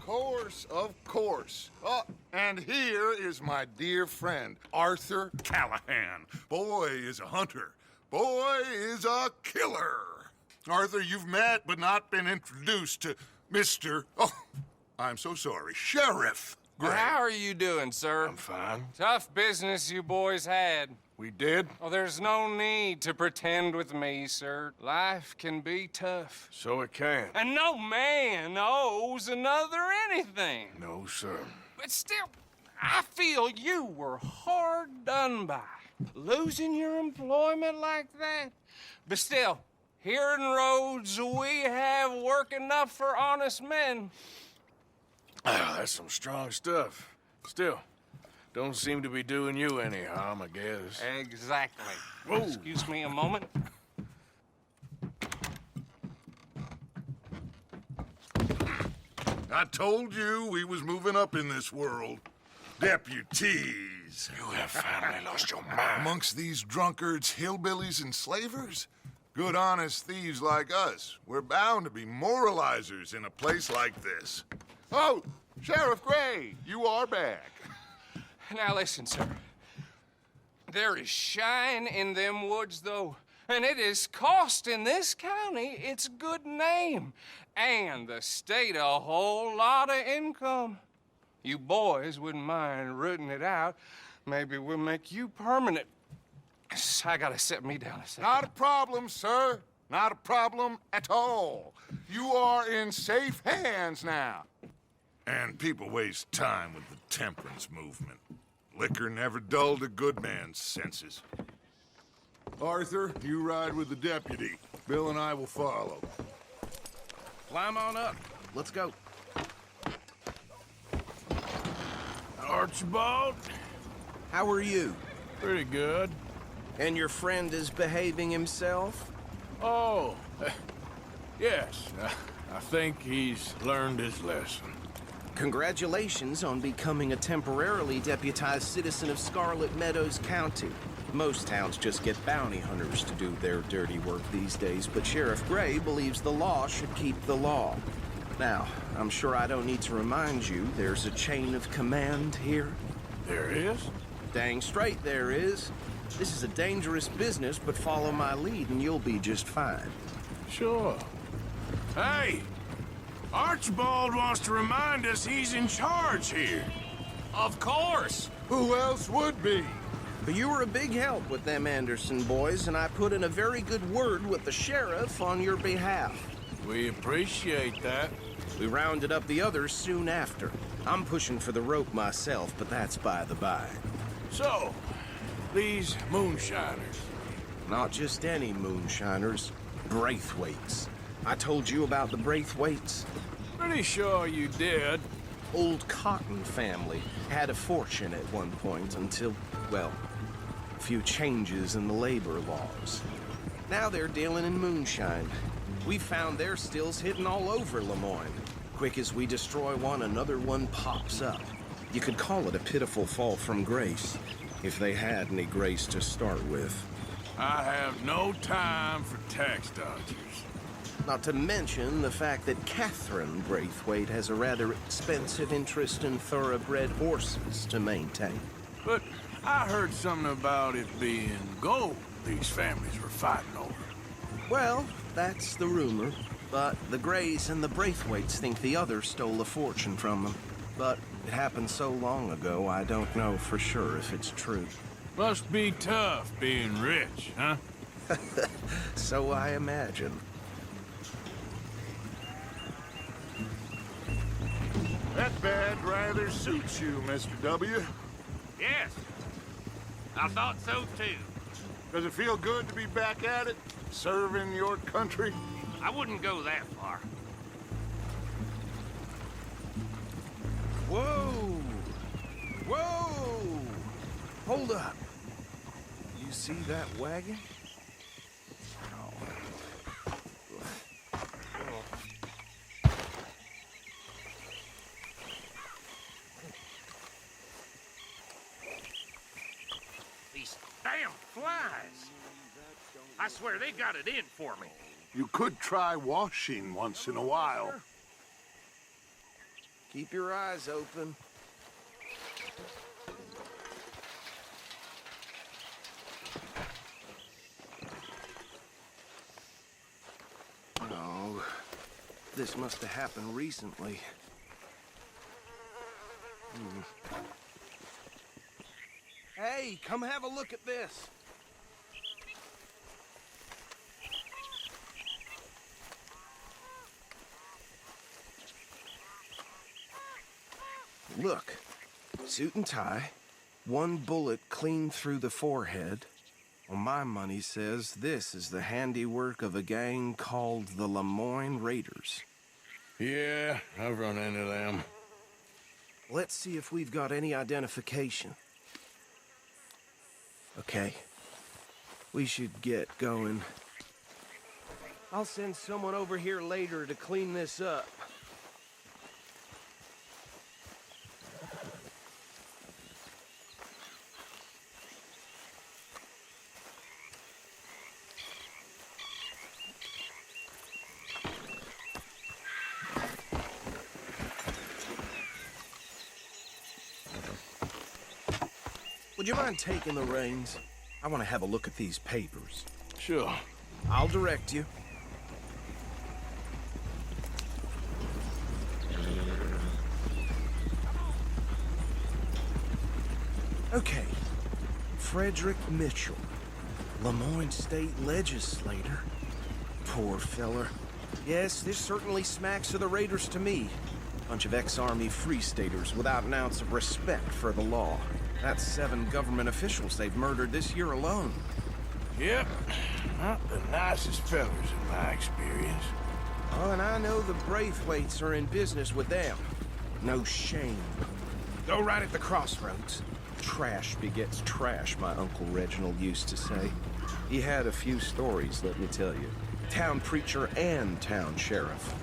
course, of course. Oh, and here is my dear friend, Arthur Callahan. Boy is a hunter. Boy is a killer. Arthur, you've met but not been introduced to Mr. Oh, I'm so sorry, Sheriff Gray. How are you doing, sir? I'm fine. Tough business you boys had. We did? Oh, there's no need to pretend with me, sir. Life can be tough. So it can. And no man owes another anything. No, sir. But still, I feel you were hard done by. Losing your employment like that. But still, here in Rhodes, we have work enough for honest men. Ah, that's some strong stuff. Still, don't seem to be doing you any harm, I guess. Exactly. Whoa. Excuse me a moment. I told you we was moving up in this world. Deputies. You have finally lost your mind. Amongst these drunkards, hillbillies, and slavers? Good, honest thieves like us. We're bound to be moralizers in a place like this. Oh, Sheriff Gray, you are back. Now listen, sir. There is shine in them woods, though, and it is costing this county its good name and the state a whole lot of income. You boys wouldn't mind rooting it out. Maybe we'll make you permanent. I gotta set me down a second. Not a problem, sir. Not a problem at all. You are in safe hands now. And people waste time with the temperance movement. Liquor never dulled a good man's senses. Arthur, you ride with the deputy. Bill and I will follow. Climb on up. Let's go. Archibald? How are you? Pretty good. And your friend is behaving himself? Oh, yes. I think he's learned his lesson. Congratulations on becoming a temporarily deputized citizen of Scarlet Meadows County. Most towns just get bounty hunters to do their dirty work these days, but Sheriff Gray believes the law should keep the law. Now, I'm sure I don't need to remind you there's a chain of command here. There is? Dang straight there is. This is a dangerous business, but follow my lead and you'll be just fine. Sure. Hey! Archibald wants to remind us he's in charge here. Of course. Who else would be? But you were a big help with them Anderson boys, and I put in a very good word with the sheriff on your behalf. We appreciate that. We rounded up the others soon after. I'm pushing for the rope myself, but that's by the by. So, these moonshiners. Not just any moonshiners, Braithwaites. I told you about the Braithwaites? Pretty sure you did. Old Cotton family had a fortune at one point until, well, a few changes in the labor laws. Now they're dealing in moonshine. We've found their stills hidden all over Lemoyne. Quick as we destroy one, another one pops up. You could call it a pitiful fall from grace, if they had any grace to start with. I have no time for tax dodgers. Not to mention the fact that Catherine Braithwaite has a rather expensive interest in thoroughbred horses to maintain. But I heard something about it being gold these families were fighting over. Well, that's the rumor. But the Grays and the Braithwaites think the other stole a fortune from them. But it happened so long ago, I don't know for sure if it's true. Must be tough being rich, huh? So I imagine. That bad rather suits you, Mr. W. Yes, I thought so too. Does it feel good to be back at it, serving your country? I wouldn't go that far. Whoa! Whoa! Hold up. You see that wagon? These damn flies. I swear they got it in for me. You could try washing once in a while. Keep your eyes open. No, this must have happened recently. Hey, come have a look at this. Look, suit and tie, one bullet clean through the forehead. Well, my money says this is the handiwork of a gang called the Lemoyne Raiders. Yeah, I've run into them. Let's see if we've got any identification. Okay, we should get going. I'll send someone over here later to clean this up. Would you mind taking the reins? I want to have a look at these papers. Sure. I'll direct you. Okay. Frederick Mitchell, Lemoyne State Legislator. Poor feller. Yes, this certainly smacks of the Raiders to me. Bunch of ex-Army Free Staters without an ounce of respect for the law. That's 7 government officials they've murdered this year alone. Yep. Not the nicest fellas in my experience. Oh, and I know the Braithwaites are in business with them. No shame. Go right at the crossroads. Trash begets trash, my Uncle Reginald used to say. He had a few stories, let me tell you. Town preacher and town sheriff.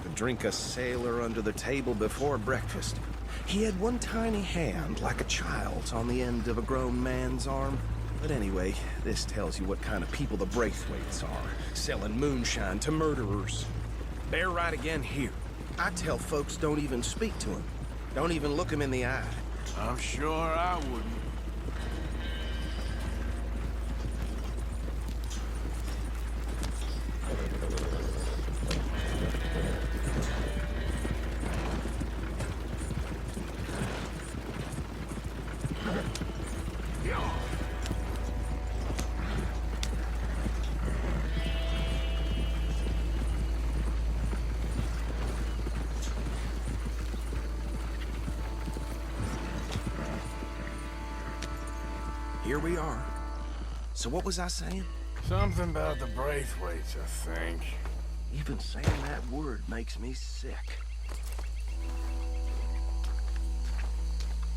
Could drink a sailor under the table before breakfast. He had one tiny hand, like a child's, on the end of a grown man's arm. But anyway, this tells you what kind of people the Braithwaites are, selling moonshine to murderers. Bear right again here. I tell folks don't even speak to him. Don't even look him in the eye. I'm sure I wouldn't. Here we are. So what was I saying? Something about the Braithwaites, I think. Even saying that word makes me sick.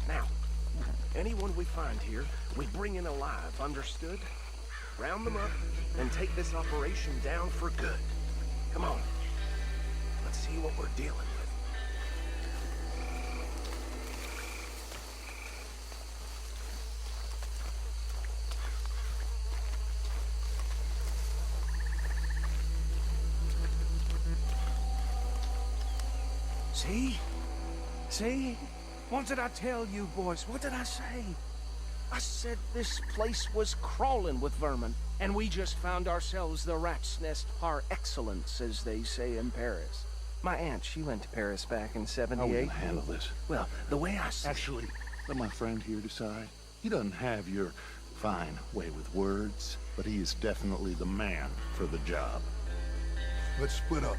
Now, anyone we find here, we bring in alive, understood? Round them up, and take this operation down for good. Come on. Let's see what we're dealing with. See? See? What did I tell you, boys? What did I say? I said this place was crawling with vermin, and we just found ourselves the rat's nest par excellence, as they say in Paris. My aunt, she went to Paris back in '78. How are we gonna handle this? Well, the way I see Actually, let my friend here decide. He doesn't have your fine way with words, but he is definitely the man for the job. Let's split up.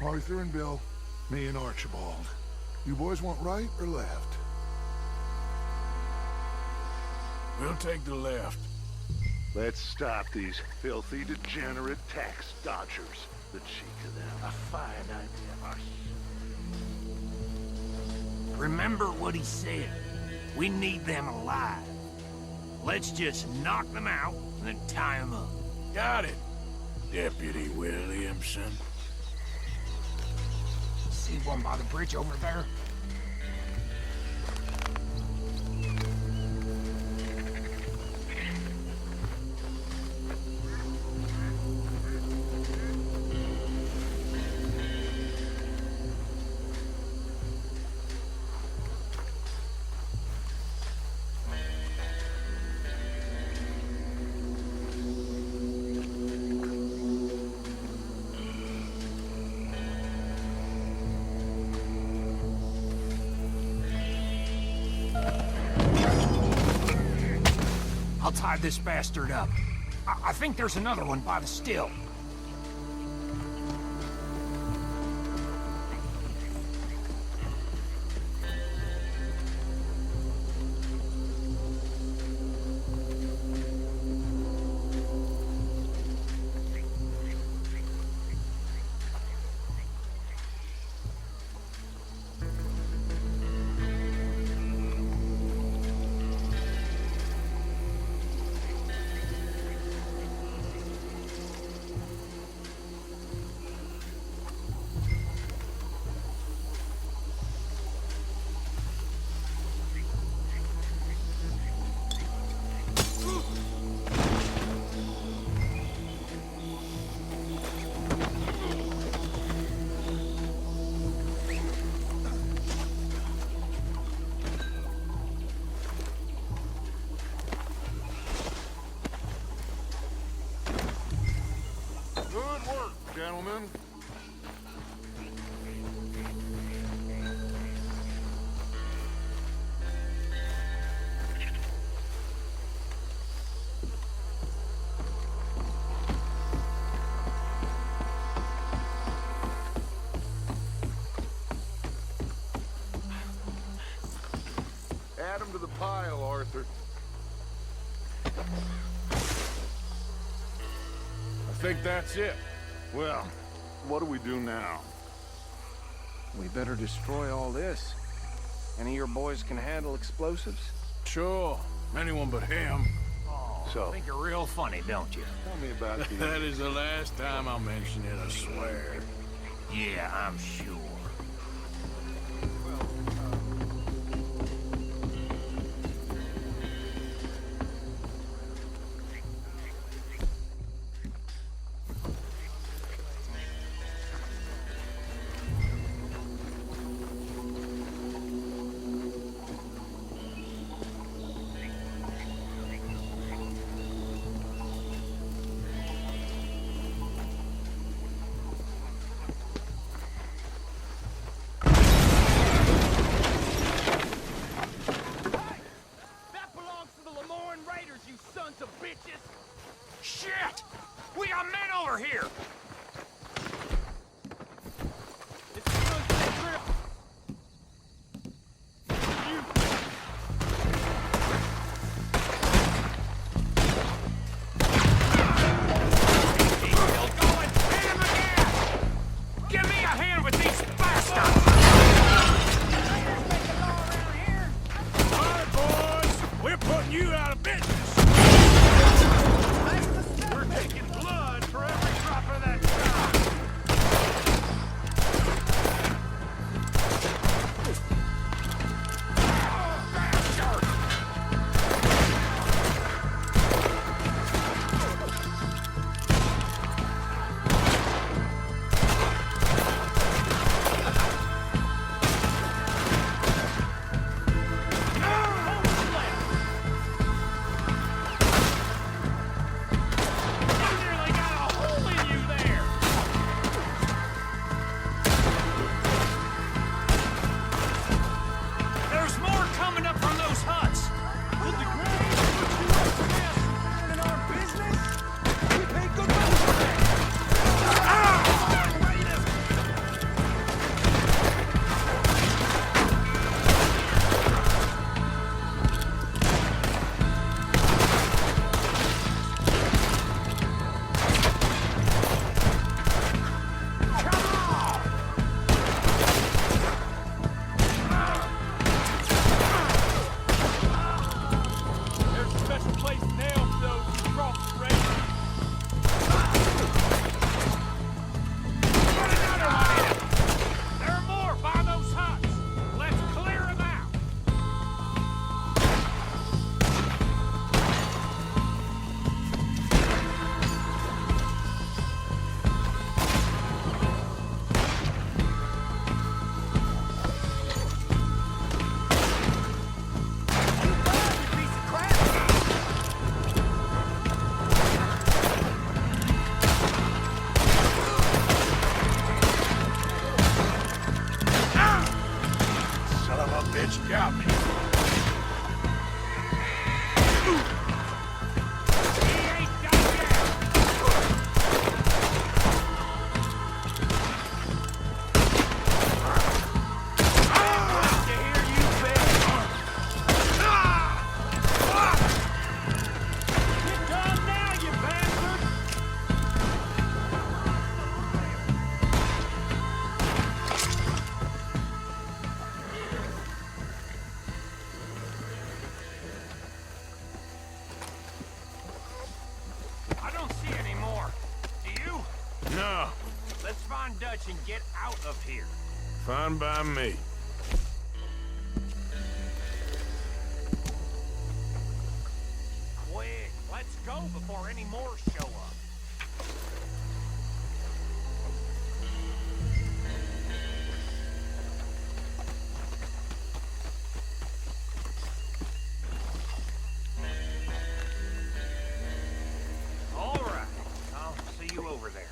Arthur and Bill, me and Archibald. You boys want right or left? We'll take the left. Let's stop these filthy, degenerate tax dodgers. The cheek of them. A fine idea, Marshal. Remember what he said. We need them alive. Let's just knock them out and then tie them up. Got it, Deputy Williamson. See one by the bridge over there? I'll tie this bastard up. I think there's another one by the still. Good work, gentlemen. Add them to the pile, Arthur. I think that's it. Well, what do we do now? We better destroy all this. Any of your boys can handle explosives? Sure. Anyone but him. I think you're real funny, don't you? Tell me about the... That is the last time I'll mention it, I swear. Yeah, I'm sure. Shit! We got men over here! Give me a hand with these bastards! All right, boys! We're putting you out of business! We're taking blood for every drop of that shot! touch and get out of here. Fine by me. Quick, let's go before any more show up. All right, I'll see you over there.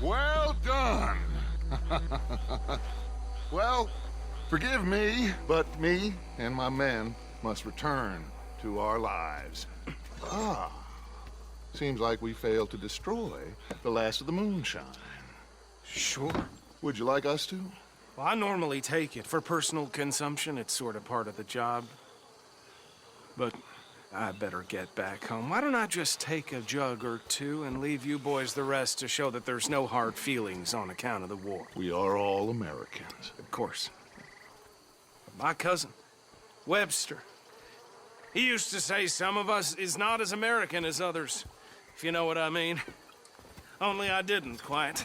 Well done. Well, forgive me, but me and my men must return to our lives. Ah, seems like we failed to destroy the last of the moonshine. Sure. Would you like us to? Well, I normally take it. For personal consumption, it's sort of part of the job. But I better get back home. Why don't I just take a jug or two and leave you boys the rest to show that there's no hard feelings on account of the war? We are all Americans. Of course. My cousin, Webster, he used to say some of us is not as American as others, if you know what I mean. Only I didn't quite.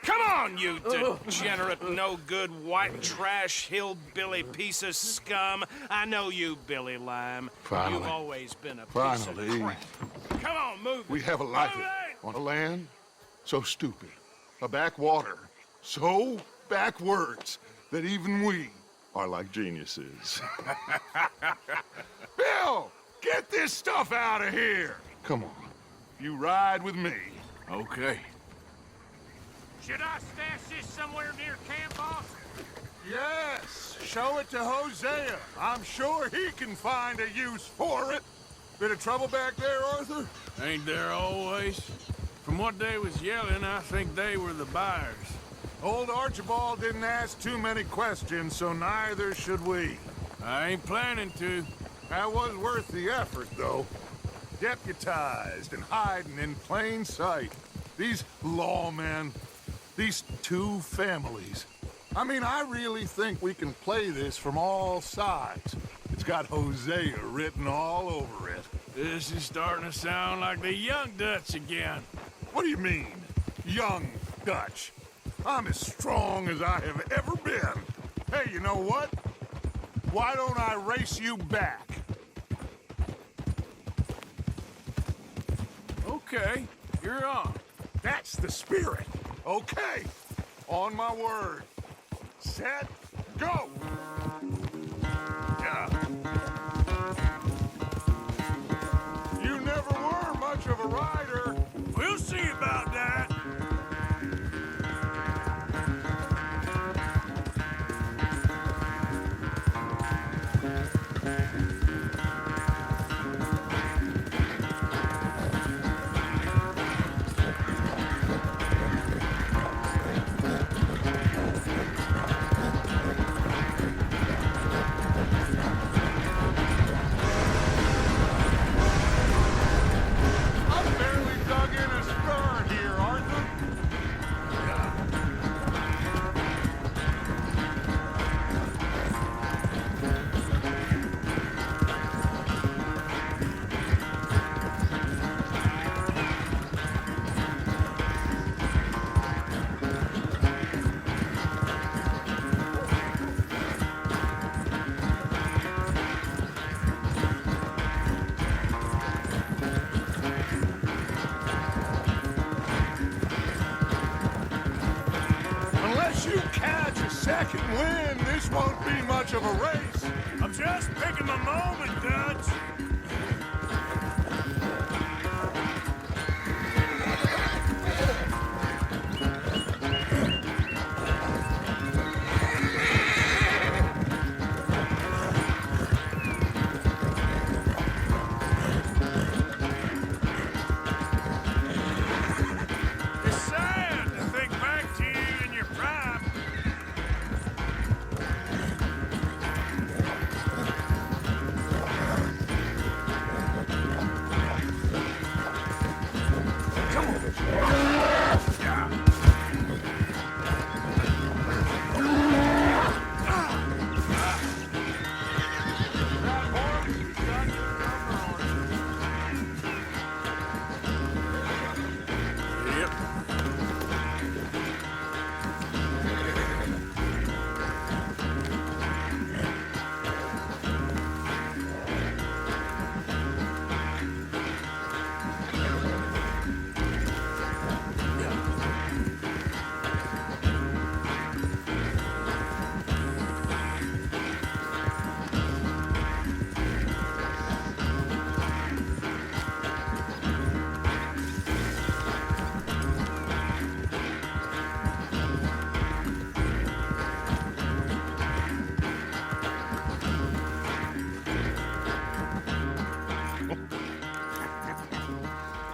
Come on, you degenerate, no-good, white trash, hillbilly piece of scum. I know you, Billy Lime. Finally. You've always been a piece Finally. of crap. Come on, move it. We have a life Move it! on a land so stupid, a backwater so backwards that even we are like geniuses. Bill, get this stuff out of here. Come on. You ride with me. Okay. Should I stash this somewhere near camp, boss? Yes, show it to Hosea. I'm sure he can find a use for it. Bit of trouble back there, Arthur? Ain't there always? From what they was yelling, I think they were the buyers. Old Archibald didn't ask too many questions, so neither should we. I ain't planning to. That was worth the effort, though. Deputized and hiding in plain sight. These lawmen, these two families. I mean, I really think we can play this from all sides. It's got Hosea written all over it. This is starting to sound like the Young Dutch again. What do you mean, young Dutch? I'm as strong as I have ever been. Hey, you know what? Why don't I race you back? Okay, you're on. That's the spirit. Okay, on my word. Set, go! Yeah. You never were much of a rider. We'll see about that. I'm barely dug in a spur here, Arthur. Unless you catch a second wind, this won't be much of a race. I'm just picking my moment, Dutch. It's sad to think back to you in your prime. Yep.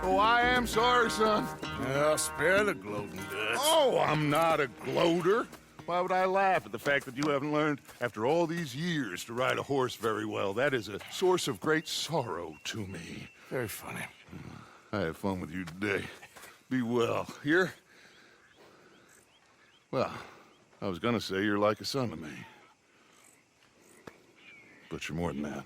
Oh, I am sorry, son. Well, spare the gloating, Dutch. Oh, I'm not a gloater. Why would I laugh at the fact that you haven't learned, after all these years, to ride a horse very well? That is a source of great sorrow to me. Very funny. I had fun with you today. Be well. Here? Well, I was gonna say you're like a son to me. But you're more than that.